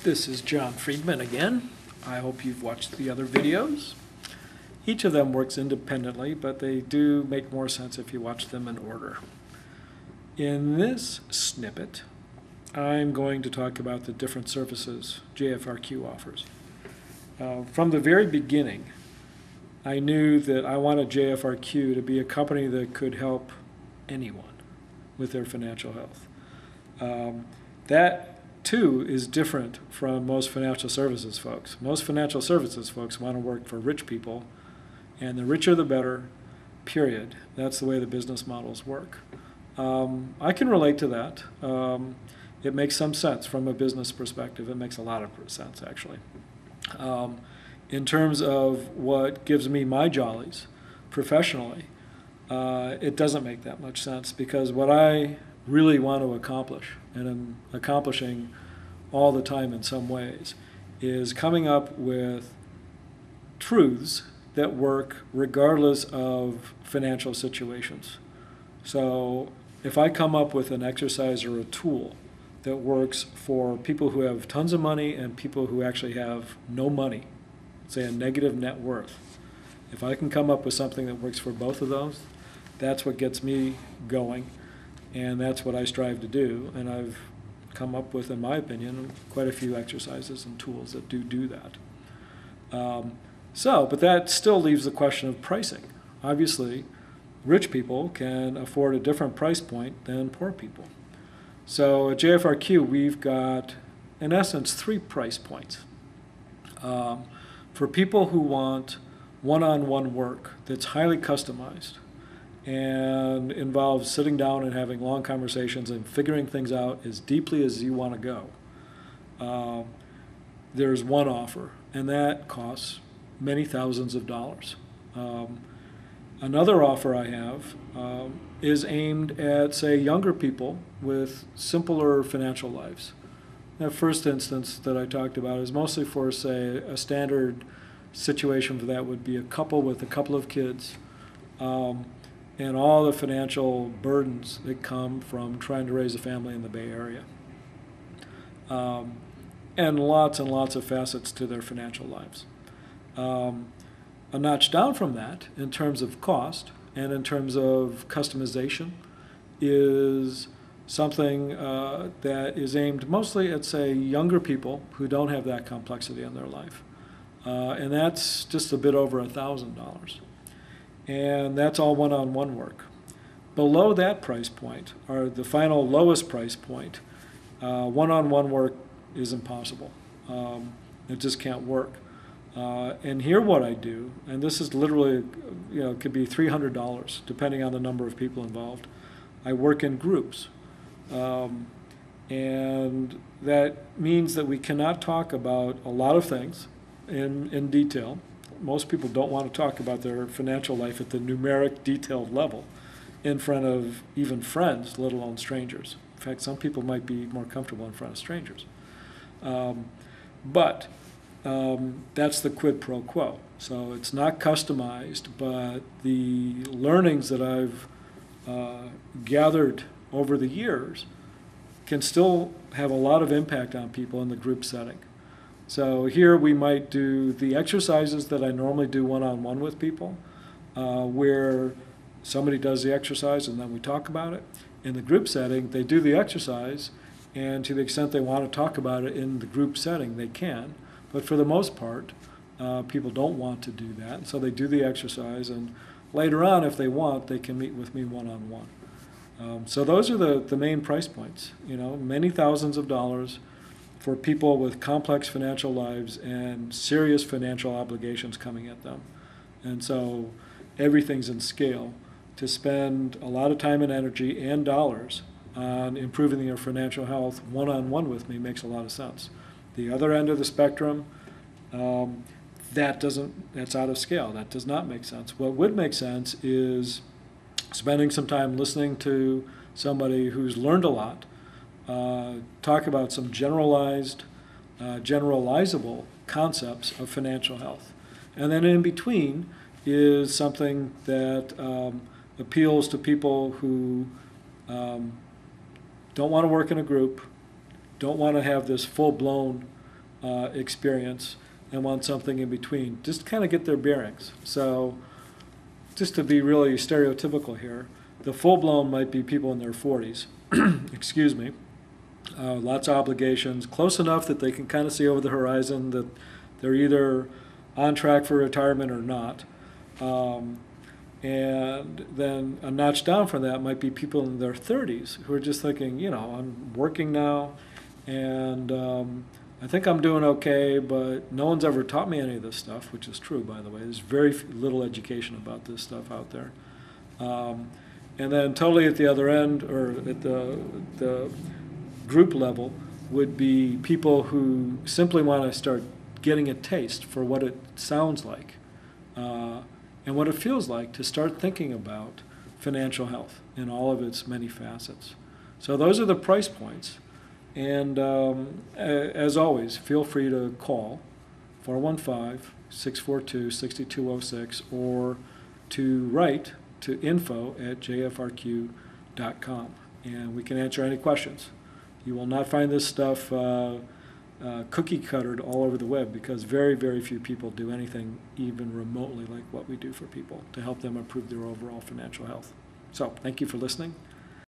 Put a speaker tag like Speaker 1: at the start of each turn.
Speaker 1: This is John Friedman again. I hope you've watched the other videos. Each of them works independently, but they do make more sense if you watch them in order. In this snippet, I'm going to talk about the different services JFRQ offers. From the very beginning, I knew that I wanted JFRQ to be a company that could help anyone with their financial health. That too is different from most financial services folks. Most financial services folks want to work for rich people, and the richer the better, period. That's the way the business models work. I can relate to that. It makes some sense from a business perspective. It makes a lot of sense, actually. In terms of what gives me my jollies professionally, it doesn't make that much sense, because what I really want to accomplish, and I'm accomplishing all the time in some ways, is coming up with truths that work regardless of financial situations. So if I come up with an exercise or a tool that works for people who have tons of money and people who actually have no money, say a negative net worth, if I can come up with something that works for both of those, that's what gets me going. And that's what I strive to do, and I've come up with, in my opinion, quite a few exercises and tools that do that. But that still leaves the question of pricing. Obviously, rich people can afford a different price point than poor people. So at JFRQ, we've got, in essence, 3 price points. For people who want one-on-one work that's highly customized, and involves sitting down and having long conversations and figuring things out as deeply as you want to go, there's one offer, and that costs many thousands of dollars. Another offer I have is aimed at, say, younger people with simpler financial lives. That first instance that I talked about is mostly for, say, a standard situation for that would be a couple with a couple of kids, and all the financial burdens that come from trying to raise a family in the Bay Area. And lots of facets to their financial lives. A notch down from that, in terms of cost and in terms of customization, is something that is aimed mostly at, say, younger people who don't have that complexity in their life. And that's just a bit over $1,000. And that's all one-on-one work. Below that price point, or the final lowest price point, one-on-one work is impossible. It just can't work. And here what I do, and this is literally, it could be $300 depending on the number of people involved. I work in groups. And that means that we cannot talk about a lot of things in detail. Most people don't want to talk about their financial life at the numeric, detailed level in front of even friends, let alone strangers. In fact, some people might be more comfortable in front of strangers. But that's the quid pro quo. So it's not customized, but the learnings that I've gathered over the years can still have a lot of impact on people in the group setting. So here we might do the exercises that I normally do one-on-one with people, where somebody does the exercise and then we talk about it. In the group setting, they do the exercise, and to the extent they want to talk about it in the group setting, they can. But for the most part, people don't want to do that, and so they do the exercise, and later on, if they want, they can meet with me one-on-one. So those are the main price points, many thousands of dollars for people with complex financial lives and serious financial obligations coming at them. And so everything's in scale. To spend a lot of time and energy and dollars on improving your financial health one-on-one with me makes a lot of sense. The other end of the spectrum, that's out of scale. That does not make sense. What would make sense is spending some time listening to somebody who's learned a lot, talk about some generalizable concepts of financial health. And then in between is something that appeals to people who don't want to work in a group, don't want to have this full-blown experience and want something in between, just to kind of get their bearings. So just to be really stereotypical here, the full-blown might be people in their 40s, excuse me, lots of obligations, close enough that they can kind of see over the horizon that they're either on track for retirement or not. And then a notch down from that might be people in their 30s who are just thinking, you know, I'm working now, and I think I'm doing okay, but no one's ever taught me any of this stuff, which is true, by the way. There's very little education about this stuff out there. And then totally at the other end, or at the group level, would be people who simply want to start getting a taste for what it sounds like and what it feels like to start thinking about financial health in all of its many facets. So those are the price points. And as always, feel free to call 415-642-6206 or to write to info@jfrq.com, and we can answer any questions. You will not find this stuff cookie-cuttered all over the web, because very, very few people do anything even remotely like what we do for people to help them improve their overall financial health. So thank you for listening.